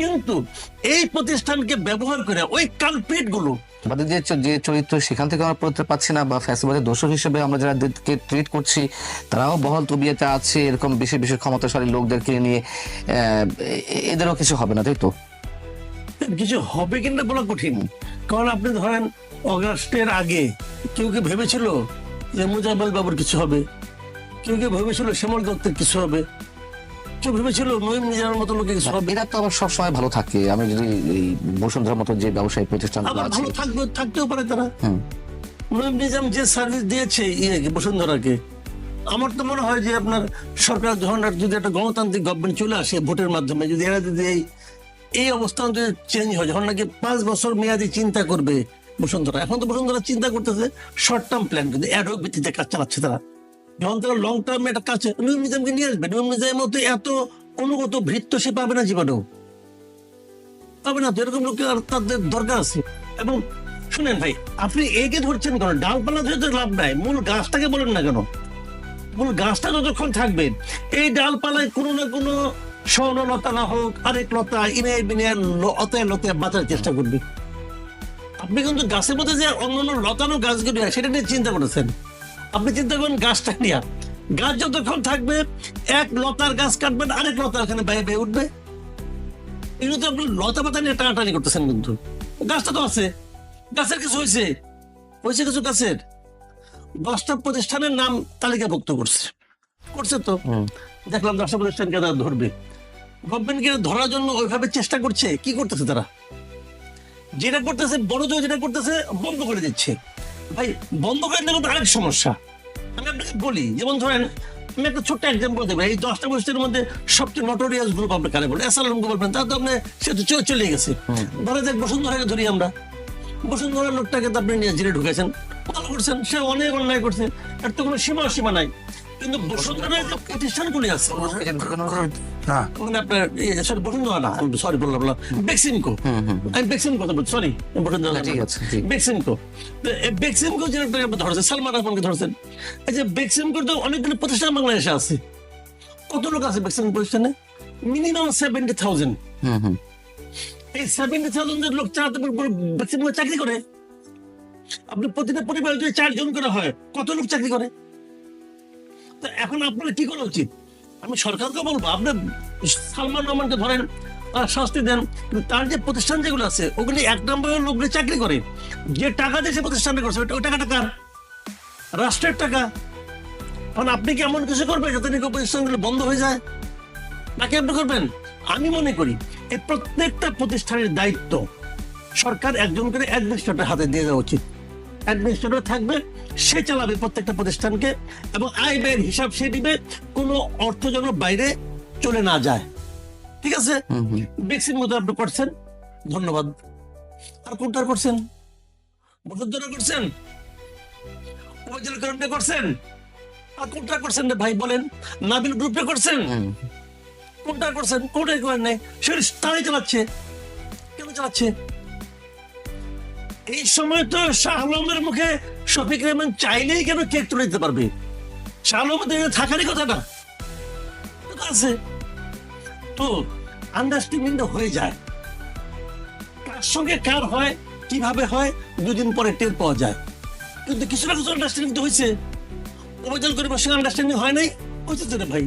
কিন্তু এই প্রতিষ্ঠানকে ব্যবহার করে ওই কালপ্রিট গুলো আমাদের যে চরিত্র সেখান থেকে আমরা পড়তে পাচ্ছি না, বা ফ্যাসিবাদের দোষর হিসেবে আমরা যাদেরকে ট্রিট করছি তারাও বহল তবিয়তে আছে, এরকম বেশি বেশি ক্ষমতাশালী লোকদেরকে নিয়ে এদেরও কিছু হবে না, তাই তো? কিছু হবে কিনা বলা কঠিন। কারণ আপনি ধরেন অগাস্টের আগে কেউ কি ভেবেছিল যে মুজাম্মেল বাবুর কিছু হবে? কেউ কি ভেবেছিল শ্যামল দত্তের কিছু হবে? কেউ ভেবেছিল নঈম নিজামের মতো লোকের কিছু হবে? এরা তো আবার সবসময় ভালো থাকে। আমি যদি এই বসুন্ধরার মতো যে ব্যবসায়ী প্রতিষ্ঠান আবার আছে, ভালো থাকতেও পারে তারা। নঈম নিজাম যে সার্ভিস দিয়েছে বসুন্ধরাকে, আমার তো মনে হয় যে আপনার সরকার যখন যদি একটা গণতান্ত্রিক গভর্নমেন্ট চলে আসে ভোটের মাধ্যমে, যদি এরা যদি এই অবস্থান যদি চেঞ্জ হয়, যখন নাকি 5 বছর মেয়াদি চিন্তা করবে বসুন্ধরা। এখন তো বসুন্ধরা চিন্তা করতেছে শর্ট টার্ম প্ল্যান, কিন্তু অ্যাডহক ভিত্তিতে কাজ চালাচ্ছে তারা। যখন তারা লং টার্মে একটা কাজ নঈম নিজামকে নিয়ে আসবে, নঈম নিজামের মতো এত অনুগত ভৃত্য সে পাবে না জীবনেও, পাবে না। তো এরকম লোক তাদের দরকার আছে। এবং শুনেন ভাই, আপনি একে ধরছেন কেন? ডালপালা ধরে তো লাভ নাই, মূল গাছটাকে বলেন না কেন? মূল গাছটা যতক্ষণ থাকবে, এই ডালপালায় কোনো না কোনো স্বর্ণলতা না হোক আরেক লতা ইনায় বিনায় লতায় লতায় বাঁচার চেষ্টা করবে। আপনি কিন্তু গাছের মধ্যে যে অন্যান্য লতানো গাছগুলি হয় সেটা নিয়ে চিন্তা করেছেন? আপনি চিন্তা করেন গাছটা নিয়ে। গাছ যতক্ষণ থাকবে, এক লতার গাছ কাটবেন আরেক লতা ওখানে বাইরে বেয়ে উঠবে। এগুলো তো আপনি লতা পাতা নিয়ে টানাটানি করতেছেন, কিন্তু গাছটা তো আছে। গাছের কিছু হয়েছে কিছু গাছের 10টা প্রতিষ্ঠানের নাম তালিকাভুক্ত করছে তো দেখলাম 10টা প্রতিষ্ঠানকে তারা ধরবে। গভর্নমেন্টকে ধরার জন্য ওইভাবে চেষ্টা করছে। কি করতেছে তারা? যেটা করতেছে বড় জয়, যেটা করতেছে বন্ধ করে দিচ্ছে। ভাই বন্ধ করে দিলে আরেক সমস্যা। আমি আপনাকে বলি, যেমন ধরেন আমি একটা ছোট্ট এক্সাম্পল দেবো। এই 10টা প্রতিষ্ঠানের মধ্যে সবচেয়ে নটোরিয়াস গ্রুপ আপনি কারে বলেন? এসআলএমকে বলবেন, তার তো আপনি সে তো চলে গেছে। ধরে যাক বসুন্ধরাকে ধরি আমরা, বসুন্ধরার লোকটাকে তো আপনি নিয়ে জেলে ঢুকেছেন, ভালো করছেন, সে অনেক অন্যায় করছে, এর তো কোনো সীমা নাই। কিন্তু বসুন্ধরার যে প্রতিষ্ঠানগুলি আছে, মানে আপনার বসুন্ধরা না, সরি বললাম বেক্সিমকো, আমি বেক্সিমকো সরি বসুন্ধরা, ঠিক আছে, বেক্সিমকো। বেক্সিমকো যে ধরেছেন, সালমান রহমানকে ধরেছেন। এই যে বেক্সিমকোর তো অনেকগুলো প্রতিষ্ঠান বাংলাদেশে আছে। কত লোক আছে বেক্সিমকো প্রতিষ্ঠানে? মিনিমাম 70,000। এই 70,000 লোক বেক্সিমকো চাকরি করে। আপনি প্রতিটা পরিবারে যদি 4 জন করে হয়, কত লোক চাকরি করে? তো এখন আপনারা কি করা উচিত? আমি সরকারকে বলবো, আপনি সালমান রহমানকে ধরেন, শাস্তি দেন, তার যে প্রতিষ্ঠান যেগুলো আছে ওগুলি 1 নম্বরের লোকগুলি চাকরি করে। যে টাকা দিয়ে সে প্রতিষ্ঠানটা করছে ওই টাকাটা কার? রাষ্ট্রের টাকা। এখন আপনি কি এমন কিছু করবেন যাতে নাকি প্রতিষ্ঠানগুলো বন্ধ হয়ে যায়? নাকি আপনি করবেন? আমি মনে করি এই প্রত্যেকটা প্রতিষ্ঠানের দায়িত্ব সরকার একজন করে অ্যাডমিনিস্ট্রেটর হাতে দিয়ে দেওয়া উচিত। অ্যাডমিনিস্ট্রেটর থাকবে, সে চালাবে প্রত্যেকটা প্রতিষ্ঠানকে, এবং আয় ব্যয়ের হিসাব সে দিবে, কোনো অর্থ যেন বাইরে চলে না যায়। ঠিক আছে? বেক্সির মতো আপনি করছেন, ধন্যবাদ। আর কোনটা করছেন? বসুন্ধরা করছেন, উপজেলা করছেন, আর কোনটা করছেন রে ভাই বলেন? নাবিল গ্রুপে করছেন, কোনটা করছেন? কোনটাই করেন নাই। সে তারাই চালাচ্ছে। কেন চালাচ্ছে? এই সময় তো শাহ আলমের মুখে শফিক রেহমান চাইলেই কেন কেক তুলে দিতে পারবে? শাহ আলমের থাকারই কথা না আছে। তো আন্ডারস্ট্যান্ডিং হয়ে যায়, কার সঙ্গে কার হয়, কিভাবে হয়, 2 দিন পরে টের পাওয়া যায়। কিন্তু কিছু না কিছু আন্ডারস্ট্যান্ডিং তো হয়েছে। উপজেলা কর্মীর সঙ্গে আন্ডারস্ট্যান্ডিং হয় নাই, হয়েছে তো ভাই।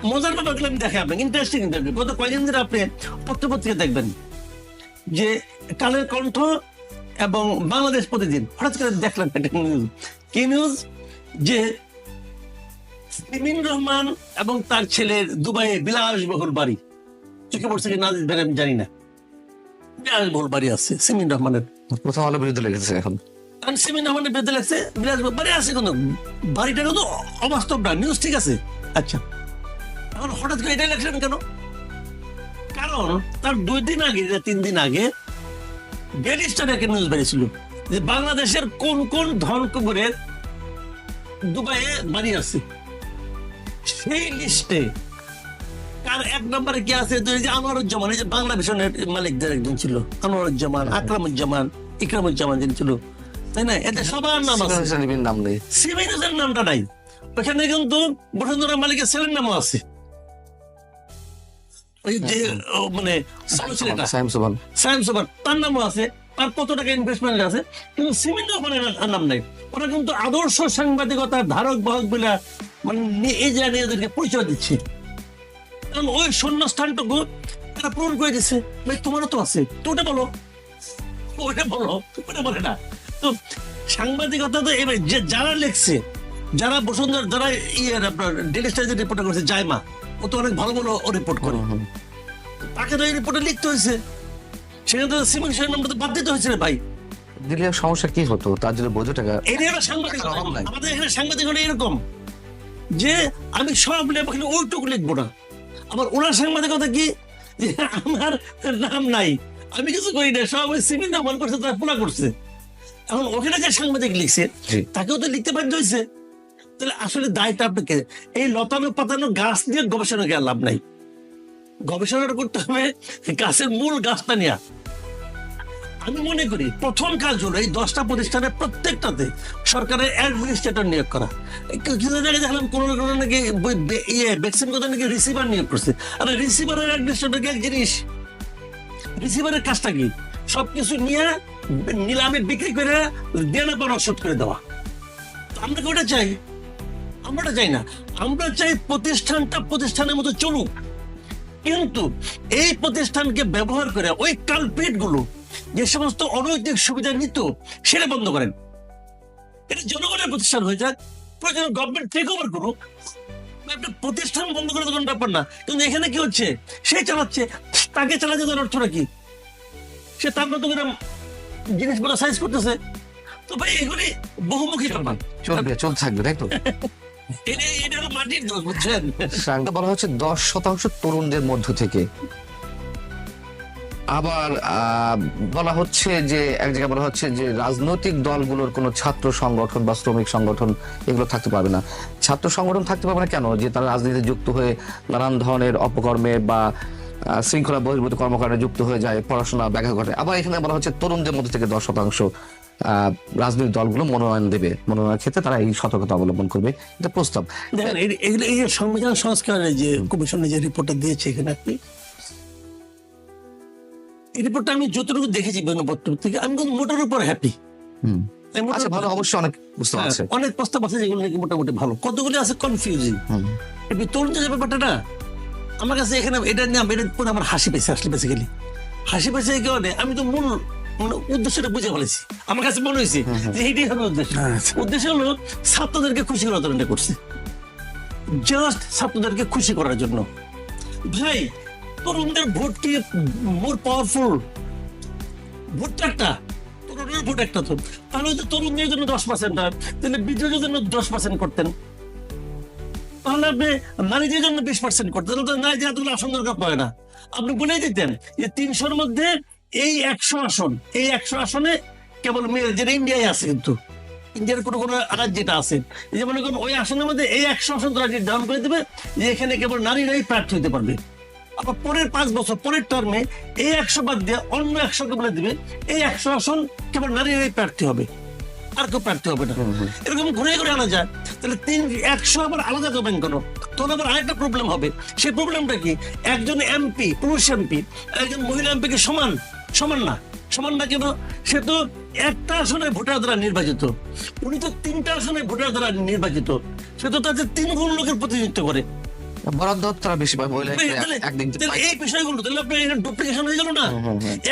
মজার ব্যাপারগুলো আমি দেখে আপনাকে ইন্টারেস্টিং ইন্টারভিউ। গত কয়েকদিন ধরে আপনি পত্রপত্রিকা দেখবেন যে কালের কণ্ঠ এবং বাংলাদেশ প্রতিদিন হঠাৎ করে দেখলাম একটা নিউজ। কি নিউজ? যে সিমিন রহমান এবং তার ছেলের দুবাইয়ে বিলাসবহুল বাড়ি। চোখে পড়ছে কি না আমি জানি না, বিলাসবহুল বাড়ি আছে সিমিন রহমানের। প্রথম আলো বিরুদ্ধে লেগেছে এখন। কারণ সিমিন রহমানের বিরুদ্ধে লাগছে, বিলাসবহুল বাড়ি আছে, কিন্তু বাড়িটা কিন্তু অবাস্তব না। নিউজ ঠিক আছে, আচ্ছা, এখন হঠাৎ করে এটা ইলেকশন কেন? কারণ তার 2 দিন আগে 3 দিন আগে ডেইলি স্টারে একটা নিউজ বেরিয়েছিল যে বাংলাদেশের কোন কোন ধন কুবেরের দুবাইয়ে বাড়ি আছে। সেই লিস্টে কার 1 নম্বরে কি আছে? আনোয়ারুজ্জামান, এই যে বাংলা ভিশনের মালিকদের একজন ছিল, আনোয়ারুজ্জামান, আকরামুজ্জামান, ইকরামুজ্জামান যিনি ছিল, তাই না? এতে সবার নাম আছে, নাম নেই, সিমিনের নামটা নাই। ওখানে কিন্তু বসুন্ধরা মালিকের ছেলের নামও আছে। ওই যে মানে ছেলেটা সায়েম সুবহান। সায়েন্স ওভার তার নামও আছে, তার কত টাকা ইনভেস্টমেন্ট আছে, কিন্তু সিমেন্ট ওখানে নাম নাই। ওরা কিন্তু আদর্শ সাংবাদিকতার ধারক বাহক বলে মানে এই যে নিজেদেরকে পরিচয় দিচ্ছে, কারণ ওই শূন্যস্থানটুকু তারা পূরণ করে দিচ্ছে। ভাই তোমারও তো আছে, তো ওটা বলো, ওটা বলো, ওটা বলে না। তো সাংবাদিকতা তো এবার যে যারা লিখছে, যারা বসুন্ধরা, যারা আপনার ডেলি স্টার যে রিপোর্ট করেছে জায়মা, ও তো অনেক ভালো ভালো রিপোর্ট করে, তাকে তো এই রিপোর্টে লিখতে হয়েছে, সেখানে তো সিমেন্ট সাহেবের নামটা তো বাদ দিতে হয়েছে রে ভাই। দিলে সমস্যা কি হতো, তার জন্য বোঝো টাকা। এটা একটা সাংবাদিক, আমাদের এখানে সাংবাদিক হলে এরকম যে আমি সব লেখা কিন্তু ওইটুকু লিখবো না। আবার ওনার সাংবাদিকতা কি, যে আমার নাম নাই, আমি কিছু করি না, সব ওই সিমেন্ট নাম করছে, তারা পোলা করছে। এখন ওখানে যে সাংবাদিক লিখছে তাকেও তো লিখতে বাধ্য হয়েছে। তাহলে আসলে দায়টা আপনাকে, এই লতানো পাতানো গাছ নিয়ে গবেষণা করে লাভ নাই, গবেষণাটা করতে হবে গাছের মূল গাছটা নিয়ে। আমি মনে করি প্রথম কাজ হলো এই 10টা প্রতিষ্ঠানের প্রত্যেকটাতে সরকারের অ্যাডমিনিস্ট্রেটর নিয়োগ করা। কিছু জায়গায় দেখলাম কোন নাকি ভ্যাকসিন কথা নাকি রিসিভার নিয়োগ করছে। আর রিসিভারের অ্যাডমিনিস্ট্রেটর কি এক জিনিস, রিসিভারের কাজটা কি, সবকিছু নিয়ে নিলামে বিক্রি করে দেনা পাওনা শোধ করে দেওয়া। আমরা কি ওটা চাই? আমরা ওটা চাই না। আমরা চাই প্রতিষ্ঠানটা প্রতিষ্ঠানের মতো চলুক, কিন্তু এই প্রতিষ্ঠানকে ব্যবহার করে ওই কালপ্রিট গুলো যে সমস্ত অনৈতিক সুবিধা নিত সেটা বন্ধ করেন। এটা জনগণের প্রতিষ্ঠান হয়ে যাক, প্রয়োজন গভর্নমেন্ট টেক ওভার করুক, একটা প্রতিষ্ঠান বন্ধ করে কোনো ব্যাপার না। কিন্তু এখানে কি হচ্ছে, সে চালাচ্ছে, তাকে চালাতে দেওয়ার অর্থটা কি, সে তার মতো করে জিনিসগুলো সাইজ করতেছে। তো ভাই এগুলি বহুমুখী ব্যাপার, চলতে থাকবে, তাই তো। এটা হলো মাটির দোষ, বুঝছেন। বলা হচ্ছে 10% তরুণদের মধ্য থেকে। আবার বলা হচ্ছে যে এক জায়গায় বলা হচ্ছে যে রাজনৈতিক দলগুলোর কোনো ছাত্র সংগঠন বা শ্রমিক সংগঠন এগুলো থাকতে পারবে না। ছাত্র সংগঠন থাকতে পারবে না কেন? যে তারা রাজনীতিতে যুক্ত হয়ে নানান ধরনের অপকর্মে বা শৃঙ্খলা বহির্ভূত কর্মকাণ্ডে যুক্ত হয়ে যায়, পড়াশোনা ব্যাঘাত ঘটে। আবার এখানে বলা হচ্ছে তরুণদের মধ্যে থেকে 10% রাজনৈতিক দলগুলো মনোনয়ন দেবে, মনোনয়নের ক্ষেত্রে তারা এই সতর্কতা অবলম্বন করবে, এটা প্রস্তাব। দেখেন এই সংবিধান সংস্কারের যে কমিশনের যে রিপোর্টটা দিয়েছে এখানে, আপনি এই রিপোর্টটা আমি যতটুকু দেখেছি বক্তব্য থেকে, আমি কিন্তু মোটার উপর হ্যাপি। আচ্ছা, ভালো, অবশ্যই অনেক বুঝতে পারছি, অনেক প্রস্তাব আছে যেগুলো নাকি মোটামুটি ভালো, কতগুলো আছে কনফিউজিং। তরুণদের যে ব্যাপারটা না, আমার কাছে এখানে এটা নিয়ে এটা পরে আমার হাসি পেয়েছে, আসলে বেসিক্যালি হাসি পেয়েছে এই কারণে আমি তো মূল উদ্দেশ্যটা বুঝে ফেলেছি। আমার কাছে মনে হয়েছে যে এইটাই হবে উদ্দেশ্য। উদ্দেশ্য হলো ছাত্রদেরকে খুশি করার জন্য করছে, জাস্ট ছাত্রদেরকে খুশি করার জন্য। ভাই তরুণদের ভোট কি মোর পাওয়ারফুল? ভোটটা একটা, তরুণের ভোট একটা। তো তাহলে যদি তরুণদের জন্য 10% হয়, তাহলে বিদ্রোহের জন্য 10% করতেন, তাহলে আপনি নারীদের জন্য 20% করতেন, তাহলে তো নারীদের এতগুলো আসন দরকার পড়ে না। আপনি বলেই দিতেন যে 300-র মধ্যে এই 100 আসন, এই 100 আসনে কেবল মেয়ে, যেটা ইন্ডিয়ায় আছে, কিন্তু ইন্ডিয়ার কোনো কোনো রাজ্যটা আছে, যে মনে করুন ওই আসনের মধ্যে এই 100 আসন তারা নির্ধারণ করে দেবে যে এখানে কেবল নারীরাই প্রার্থী হতে পারবে। আবার পরের 5 বছর পরের টার্মে এই 100 বাদ দিয়ে অন্য 100কে বলে দিবে এই 100 আসন কেবল নারীরাই প্রার্থী হবে, আর কেউ প্রার্থী হবে না। এরকম ঘুরে ঘুরে আনা যায়। তাহলে 100 আবার আলাদা করবেন কেন? তখন আবার আরেকটা প্রবলেম হবে। সেই প্রবলেমটা কি, একজন এমপি, পুরুষ এমপি একজন মহিলা এমপিকে সমান সমান না, সমান না কেন? সে তো একটা আসনে ভোটার দ্বারা নির্বাচিত, উনি তো 3টা আসনে ভোটার দ্বারা নির্বাচিত, সে তো তাদের 3 গুণ লোকের প্রতিনিধিত্ব করে। বরাদ্দ তারা বেশি পায়, মহিলা একদিন। এই বিষয়গুলো তাহলে আপনার এখানে ডুপ্লিকেশন হয়ে গেল না?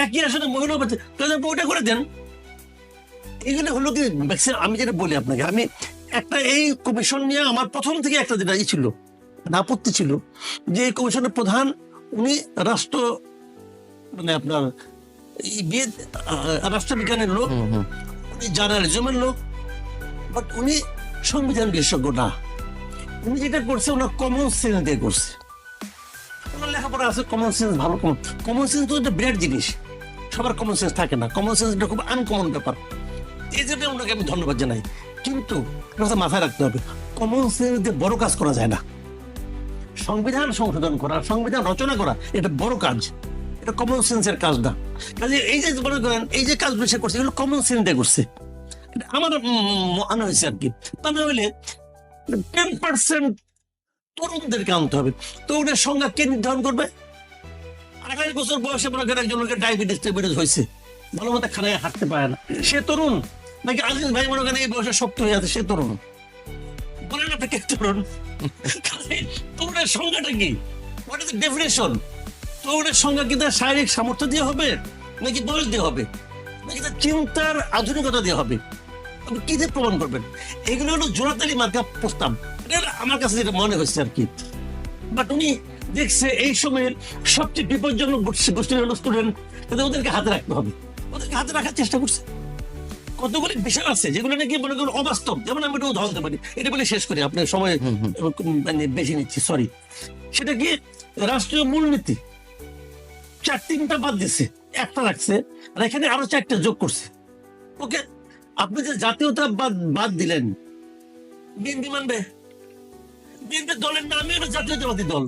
একই আসনে মহিলা তাহলে আপনি ওটা করে দেন। এগুলো হলো কি, আমি যেটা বলি আপনাকে, আমি একটা এই কমিশন নিয়ে আমার প্রথম থেকে একটা যেটা ছিল আপত্তি ছিল, যে এই কমিশনের প্রধান উনি রাষ্ট্র মানে আপনার রাষ্ট্রবিজ্ঞানের লোক, উনি জার্নালিজমের লোক, বাট উনি সংবিধান বিশেষজ্ঞ না। উনি যেটা করছে ওনার কমন সেন্স দিয়ে করছে। ওনার লেখাপড়া আছে, কমন সেন্স ভালো, কমন সেন্স তো একটা বিরাট জিনিস, সবার কমন সেন্স থাকে না, কমন সেন্সটা খুব আনকমন ব্যাপার। এই জন্য ওনাকে আমি ধন্যবাদ জানাই। কিন্তু মাথায় রাখতে হবে, কমন সেন্স দিয়ে বড় কাজ করা যায় না। সংবিধান সংশোধন করা, সংবিধান রচনা করা, এটা বড় কাজ, এটা কমন সেন্সের কাজ না। কাজে এই যে মনে করেন এই যে কাজগুলো সে করছে, এগুলো কমন সেন্স দিয়ে করছে, আমার মনে হয়েছে আর কি। তা না হইলে 10% তরুণদেরকে আনতে হবে। তো ওদের সংজ্ঞা কে নির্ধারণ করবে? 28 বছর বয়সে মনে করেন একজন লোকের ডায়াবেটিস হয়েছে, ভালো মতো খানায় হাঁটতে পারে না, সে তরুণ? নাকি আজিজ ভাই মনে করেন এই বয়সে শক্ত হয়ে আছে, সে তরুণ? বলেন আপনি কে তরুণ? তরুণের সংজ্ঞাটা কি? What is the definition? তরুণের সংজ্ঞা কি তার শারীরিক সামর্থ্য দিয়ে হবে, নাকি বয়স দিয়ে হবে, নাকি তার চিন্তার আধুনিকতা দিয়ে হবে? আপনি কি দিয়ে প্রমাণ করবেন? এগুলো হলো জোড়াতালি মার্কা প্রস্তাব, এটা আমার কাছে যেটা মনে হচ্ছে আর কি। বাট উনি দেখছে এই সময়ের সবচেয়ে বিপজ্জনক গোষ্ঠীর হলো স্টুডেন্ট, ওদেরকে হাতে রাখতে হবে, ওদেরকে হাতে রাখার চেষ্টা করছে। কতগুলি বিষয় আছে যেগুলো নাকি মনে করুন অবাস্তব। যেমন আমি একটু উদাহরণ দিতে পারি, এটা বলে শেষ করি, আপনার সময় মানে বেশি নিচ্ছি, সরি। সেটা কি রাষ্ট্রীয় মূলনীতি 4-3টা বাদ দিছে, একটা রাখছে, আর এখানে আরো 4টা যোগ করছে। ওকে, আপনি যে জাতীয়তা বাদ দিলেন, বিএনপি মানবে? বিএনপি দলের নামই হলো জাতীয়তাবাদী দল।